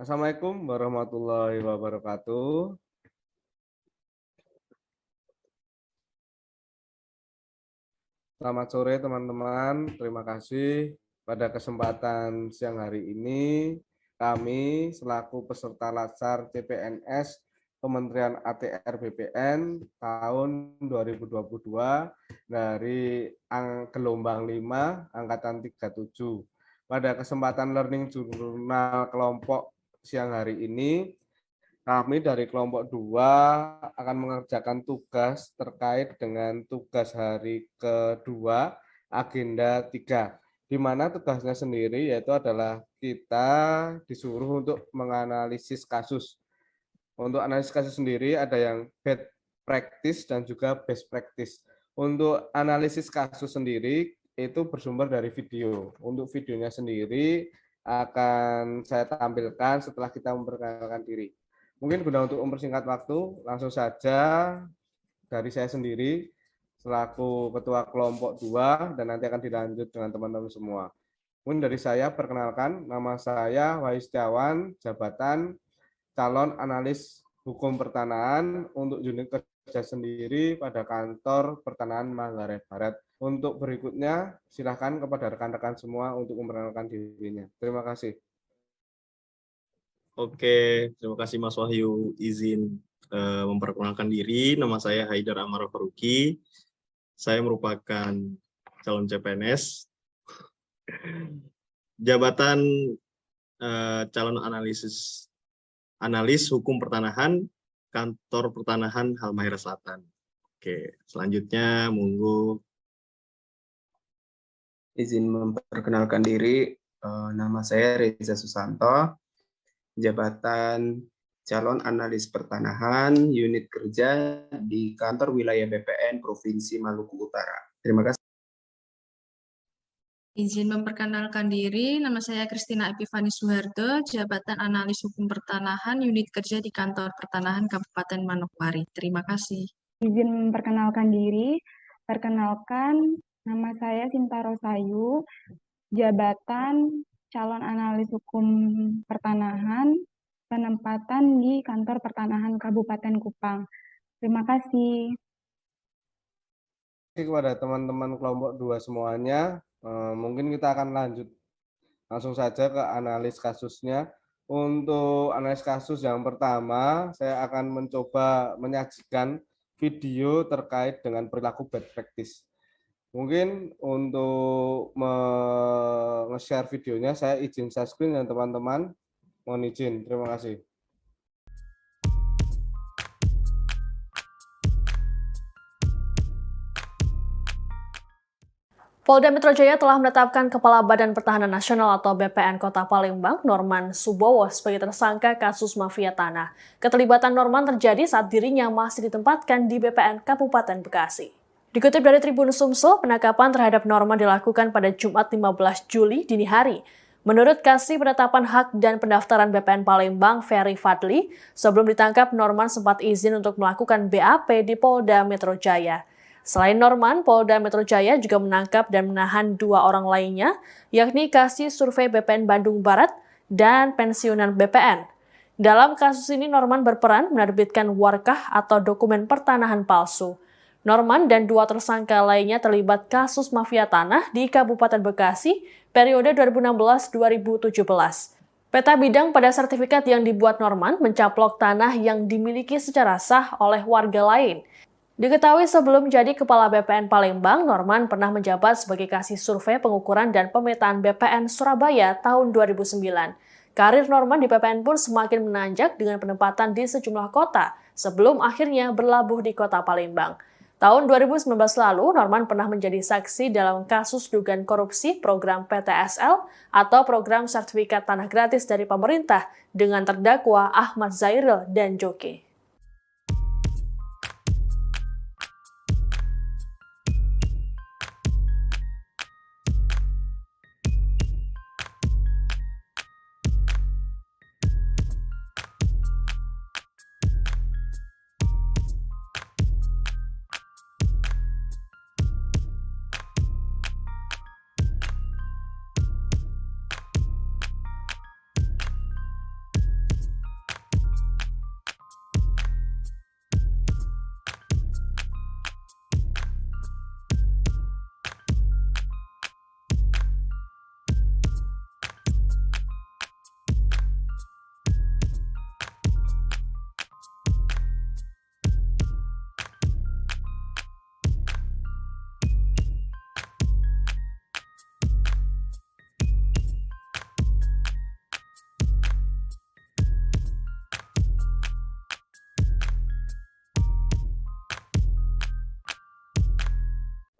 Assalamualaikum warahmatullahi wabarakatuh. Selamat sore teman-teman. Terima kasih pada kesempatan siang hari ini kami selaku peserta Latsar CPNS Kementerian ATR BPN tahun 2022 dari gelombang 5 angkatan 37. Pada kesempatan learning jurnal kelompok siang hari ini kami dari kelompok 2 akan mengerjakan tugas terkait dengan tugas hari kedua, agenda 3, di mana tugasnya sendiri yaitu adalah kita disuruh untuk menganalisis kasus. Untuk analisis kasus sendiri ada yang bad practice dan juga best practice. Untuk analisis kasus sendiri itu bersumber dari video. Untuk videonya sendiri akan saya tampilkan setelah kita memperkenalkan diri. Mungkin guna untuk mempersingkat waktu, langsung saja dari saya sendiri selaku Ketua Kelompok 2 dan nanti akan dilanjut dengan teman-teman semua. Mungkin dari saya perkenalkan, nama saya Wahyu Setiawan, jabatan calon analis hukum pertanahan untuk unit kerja sendiri pada kantor pertanahan Manggarai Barat. Untuk berikutnya, silakan kepada rekan-rekan semua untuk memperkenalkan dirinya. Terima kasih. Oke, terima kasih Mas Wahyu izin memperkenalkan diri. Nama saya Haidar Amar Faruqi. Saya merupakan calon CPNS. Jabatan calon analis hukum pertanahan, kantor pertanahan Halmahera Selatan. Oke, selanjutnya monggo. Izin memperkenalkan diri, nama saya Reza Susanto, jabatan calon analis pertanahan, unit kerja di kantor wilayah BPN Provinsi Maluku Utara. Terima kasih. Izin memperkenalkan diri, nama saya Kristina Epifani Suharto, jabatan analis hukum pertanahan, unit kerja di kantor pertanahan Kabupaten Manokwari. Terima kasih. Izin memperkenalkan diri, perkenalkan nama saya Sinta Rosayu, jabatan calon analis hukum pertanahan, penempatan di kantor pertanahan Kabupaten Kupang. Terima kasih. Kepada teman-teman kelompok 2 semuanya, mungkin kita akan lanjut langsung saja ke analis kasusnya. Untuk analis kasus yang pertama, saya akan mencoba menyajikan video terkait dengan perilaku bad practice. Mungkin untuk nge-share videonya, saya izin share screen dan teman-teman mohon izin. Terima kasih. Polda Metro Jaya telah menetapkan Kepala Badan Pertahanan Nasional atau BPN Kota Palembang, Norman Subowo, sebagai tersangka kasus mafia tanah. Keterlibatan Norman terjadi saat dirinya masih ditempatkan di BPN Kabupaten Bekasi. Dikutip dari Tribun Sumsel, penangkapan terhadap Norman dilakukan pada Jumat 15 Juli dini hari. Menurut Kasih Penetapan Hak dan Pendaftaran BPN Palembang, Ferry Fadli, sebelum ditangkap Norman sempat izin untuk melakukan BAP di Polda Metro Jaya. Selain Norman, Polda Metro Jaya juga menangkap dan menahan 2 orang lainnya, yakni Kasih Survei BPN Bandung Barat dan pensiunan BPN. Dalam kasus ini, Norman berperan menerbitkan warkah atau dokumen pertanahan palsu. Norman dan 2 tersangka lainnya terlibat kasus mafia tanah di Kabupaten Bekasi periode 2016-2017. Peta bidang pada sertifikat yang dibuat Norman mencaplok tanah yang dimiliki secara sah oleh warga lain. Diketahui sebelum menjadi Kepala BPN Palembang, Norman pernah menjabat sebagai Kasih Survei Pengukuran dan Pemetaan BPN Surabaya tahun 2009. Karir Norman di BPN pun semakin menanjak dengan penempatan di sejumlah kota sebelum akhirnya berlabuh di Kota Palembang. Tahun 2019 lalu, Norman pernah menjadi saksi dalam kasus dugaan korupsi program PTSL atau program sertifikat tanah gratis dari pemerintah dengan terdakwa Ahmad Zairil dan Joke.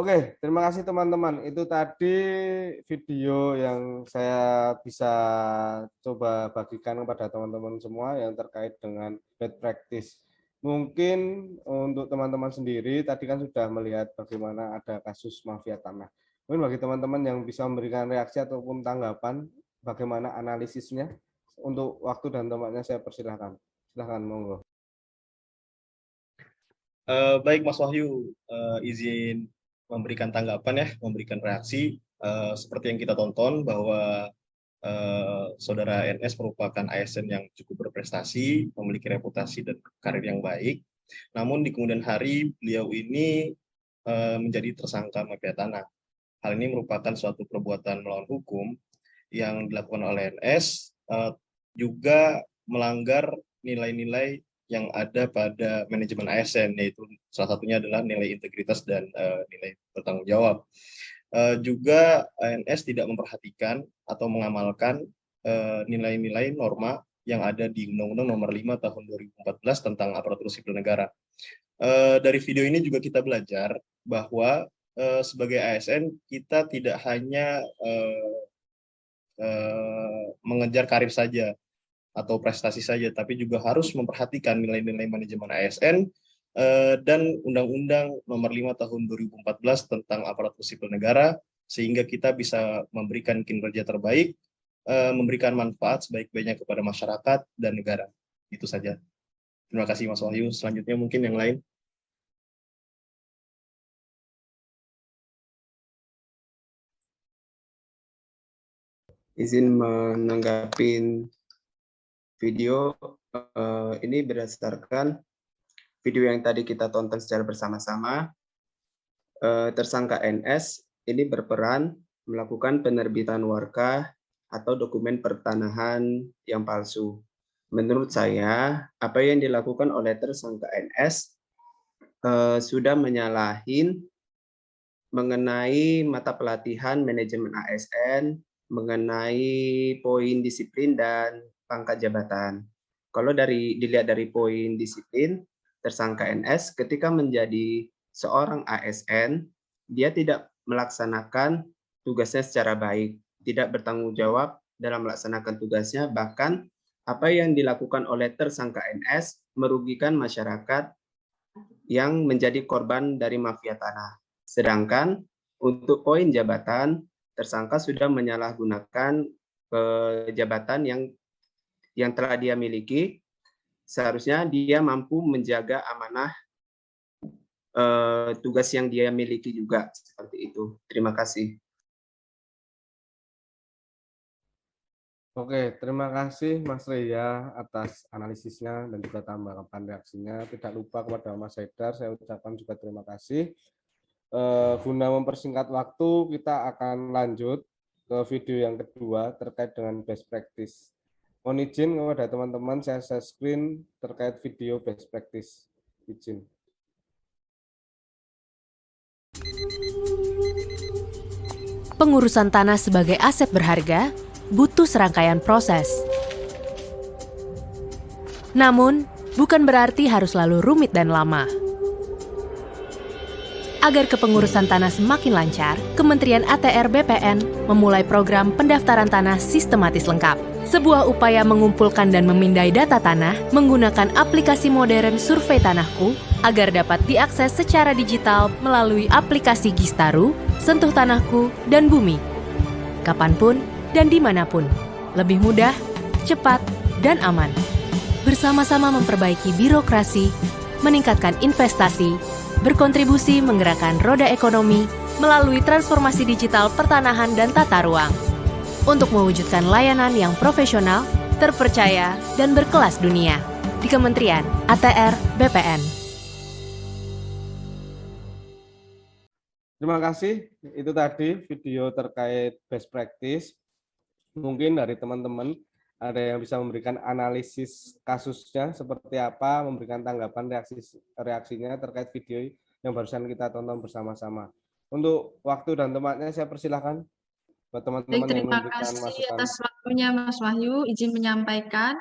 Oke, terima kasih teman-teman. Itu tadi video yang saya bisa coba bagikan kepada teman-teman semua yang terkait dengan best practice. Mungkin untuk teman-teman sendiri tadi kan sudah melihat bagaimana ada kasus mafia tanah. Mungkin bagi teman-teman yang bisa memberikan reaksi ataupun tanggapan, bagaimana analisisnya, untuk waktu dan tempatnya saya persilahkan. Silahkan, monggo. Baik Mas Wahyu, izin memberikan tanggapan ya, memberikan reaksi. Seperti yang kita tonton bahwa Saudara NS merupakan ASN yang cukup berprestasi, memiliki reputasi dan karir yang baik. Namun di kemudian hari beliau ini menjadi tersangka mafia tanah. Hal ini merupakan suatu perbuatan melawan hukum yang dilakukan oleh NS, juga melanggar nilai-nilai yang ada pada manajemen ASN, yaitu salah satunya adalah nilai integritas dan nilai bertanggung jawab. Juga ANS tidak memperhatikan atau mengamalkan nilai-nilai norma yang ada di Undang-Undang Nomor 5 Tahun 2014 tentang Aparatur Sipil Negara. Dari video ini juga kita belajar bahwa sebagai ASN kita tidak hanya mengejar karir saja atau prestasi saja, tapi juga harus memperhatikan nilai-nilai manajemen ASN dan Undang-Undang Nomor 5 Tahun 2014 tentang Aparatur Sipil Negara, sehingga kita bisa memberikan kinerja terbaik, memberikan manfaat sebaik-baiknya kepada masyarakat dan negara. Itu saja. Terima kasih Mas Wahyu. Selanjutnya mungkin yang lain. Izin menanggapi video ini berdasarkan video yang tadi kita tonton secara bersama-sama. Tersangka NS ini berperan melakukan penerbitan warka atau dokumen pertanahan yang palsu. Menurut saya, apa yang dilakukan oleh tersangka NS sudah menyalahin mengenai mata pelatihan manajemen ASN, mengenai poin disiplin dan pangkat jabatan. Kalau dilihat dari poin disiplin, tersangka NS ketika menjadi seorang ASN, dia tidak melaksanakan tugasnya secara baik, tidak bertanggung jawab dalam melaksanakan tugasnya, bahkan apa yang dilakukan oleh tersangka NS merugikan masyarakat yang menjadi korban dari mafia tanah. Sedangkan untuk poin jabatan, tersangka sudah menyalahgunakan jabatan yang telah dia miliki. Seharusnya dia mampu menjaga amanah tugas yang dia miliki juga, seperti itu. Terima kasih. Oke, terima kasih Mas Reya atas analisisnya dan juga tambahan reaksinya. Tidak lupa kepada Mas Haidar, saya ucapkan juga terima kasih. Guna mempersingkat waktu, kita akan lanjut ke video yang kedua terkait dengan best practice. Mohon izin kepada teman-teman, saya share screen terkait video best practice. Izin. Pengurusan tanah sebagai aset berharga butuh serangkaian proses. Namun, bukan berarti harus selalu rumit dan lama. Agar kepengurusan tanah semakin lancar, Kementerian ATR BPN memulai program pendaftaran tanah sistematis lengkap. Sebuah upaya mengumpulkan dan memindai data tanah menggunakan aplikasi modern Survei Tanahku agar dapat diakses secara digital melalui aplikasi Gistaru, Sentuh Tanahku, dan Bumi. Kapanpun dan dimanapun. Lebih mudah, cepat, dan aman. Bersama-sama memperbaiki birokrasi, meningkatkan investasi, berkontribusi menggerakkan roda ekonomi melalui transformasi digital pertanahan dan tata ruang untuk mewujudkan layanan yang profesional, terpercaya, dan berkelas dunia di Kementerian ATR BPN. Terima kasih. Itu tadi video terkait best practice. Mungkin dari teman-teman ada yang bisa memberikan analisis kasusnya seperti apa, memberikan tanggapan reaksinya terkait video yang barusan kita tonton bersama-sama. Untuk waktu dan tempatnya saya persilahkan buat teman-teman yang memberikan masukan. Terima kasih atas waktunya Mas Wahyu. Izin menyampaikan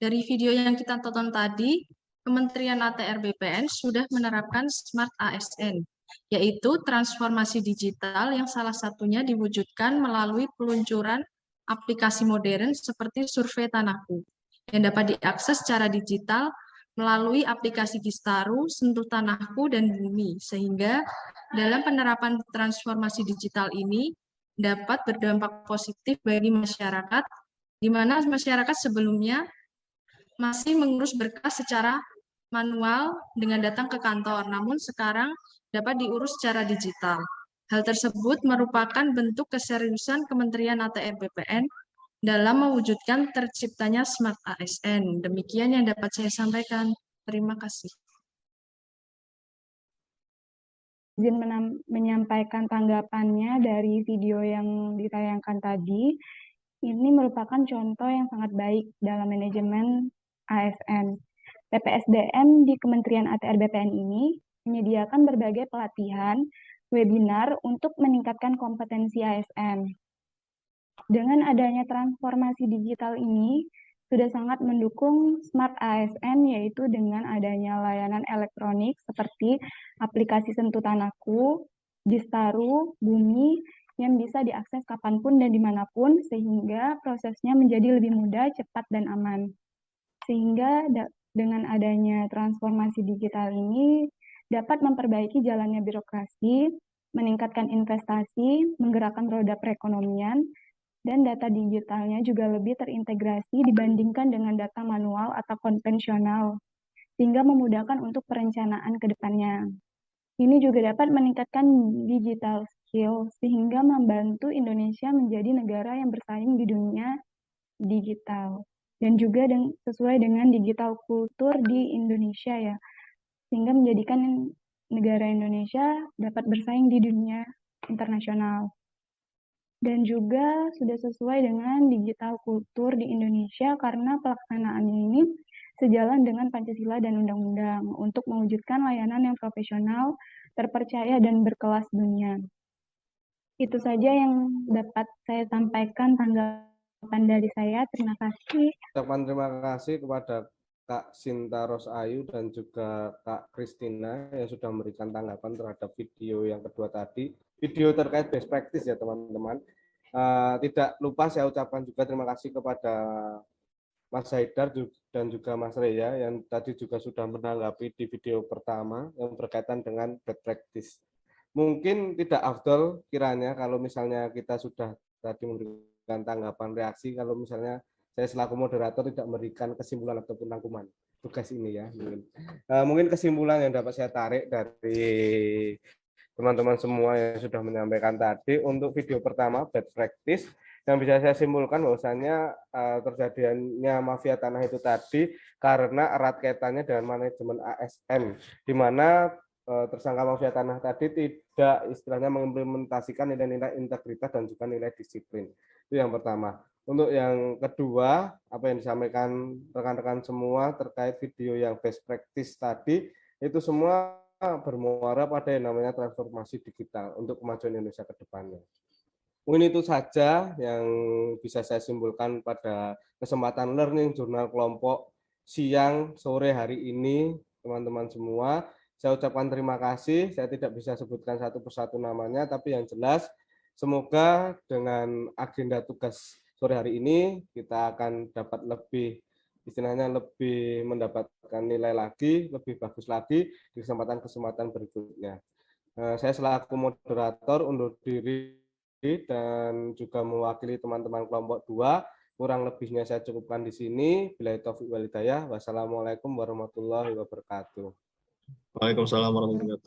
dari video yang kita tonton tadi, Kementerian ATR BPN sudah menerapkan Smart ASN yaitu transformasi digital yang salah satunya diwujudkan melalui peluncuran aplikasi modern seperti Survei Tanahku, yang dapat diakses secara digital melalui aplikasi Gistaru, Sentuh Tanahku, dan Bumi, sehingga dalam penerapan transformasi digital ini dapat berdampak positif bagi masyarakat, di mana masyarakat sebelumnya masih mengurus berkas secara manual dengan datang ke kantor, namun sekarang dapat diurus secara digital. Hal tersebut merupakan bentuk keseriusan Kementerian ATR BPN dalam mewujudkan terciptanya Smart ASN. Demikian yang dapat saya sampaikan. Terima kasih. Izin menyampaikan tanggapannya dari video yang ditayangkan tadi. Ini merupakan contoh yang sangat baik dalam manajemen ASN. PPSDM di Kementerian ATR BPN ini menyediakan berbagai pelatihan, webinar untuk meningkatkan kompetensi ASN. Dengan adanya transformasi digital ini, sudah sangat mendukung Smart ASN, yaitu dengan adanya layanan elektronik seperti aplikasi Sentuh Tanahku, Gistaru, Bumi, yang bisa diakses kapanpun dan dimanapun, sehingga prosesnya menjadi lebih mudah, cepat, dan aman. Sehingga dengan adanya transformasi digital ini dapat memperbaiki jalannya birokrasi, meningkatkan investasi, menggerakkan roda perekonomian, dan data digitalnya juga lebih terintegrasi dibandingkan dengan data manual atau konvensional, sehingga memudahkan untuk perencanaan ke depannya. Ini juga dapat meningkatkan digital skill, sehingga membantu Indonesia menjadi negara yang bersaing di dunia digital. Dan juga sesuai dengan digital kultur di Indonesia ya, sehingga menjadikan negara Indonesia dapat bersaing di dunia internasional. Dan juga sudah sesuai dengan digital kultur di Indonesia karena pelaksanaannya ini sejalan dengan Pancasila dan Undang-Undang untuk mewujudkan layanan yang profesional, terpercaya, dan berkelas dunia. Itu saja yang dapat saya sampaikan tanggapan dari saya. Terima kasih. Terima kasih kepada Kak Sinta Rosayu dan juga Kak Kristina yang sudah memberikan tanggapan terhadap video yang kedua tadi. Video terkait best practice ya teman-teman. Tidak lupa saya ucapkan juga terima kasih kepada Mas Haidar dan juga Mas Reya yang tadi juga sudah menanggapi di video pertama yang berkaitan dengan best practice. Mungkin tidak afdol kiranya kalau misalnya kita sudah tadi memberikan tanggapan reaksi, kalau misalnya saya selaku moderator tidak memberikan kesimpulan ataupun rangkuman tugas ini ya. Mungkin kesimpulan yang dapat saya tarik dari teman-teman semua yang sudah menyampaikan tadi untuk video pertama bad practice yang bisa saya simpulkan bahwasannya terjadinya mafia tanah itu tadi karena erat kaitannya dengan manajemen ASN, di mana tersangka mafia tanah tadi tidak istilahnya mengimplementasikan nilai-nilai integritas dan juga nilai disiplin. Itu yang pertama. Untuk yang kedua, apa yang disampaikan rekan-rekan semua terkait video yang best practice tadi, itu semua bermuara pada yang namanya transformasi digital untuk kemajuan Indonesia ke depannya. Mungkin itu saja yang bisa saya simpulkan pada kesempatan learning jurnal kelompok siang sore hari ini, teman-teman semua. Saya ucapkan terima kasih, saya tidak bisa sebutkan satu persatu namanya, tapi yang jelas semoga dengan agenda tugas sore hari ini kita akan dapat lebih istilahnya lebih mendapatkan nilai lagi, lebih bagus lagi di kesempatan-kesempatan berikutnya. Saya selaku moderator undur diri dan juga mewakili teman-teman kelompok 2. Kurang lebihnya saya cukupkan di sini. Billahi taufiq wal hidayah. Wassalamualaikum warahmatullahi wabarakatuh. Waalaikumsalam warahmatullahi wabarakatuh.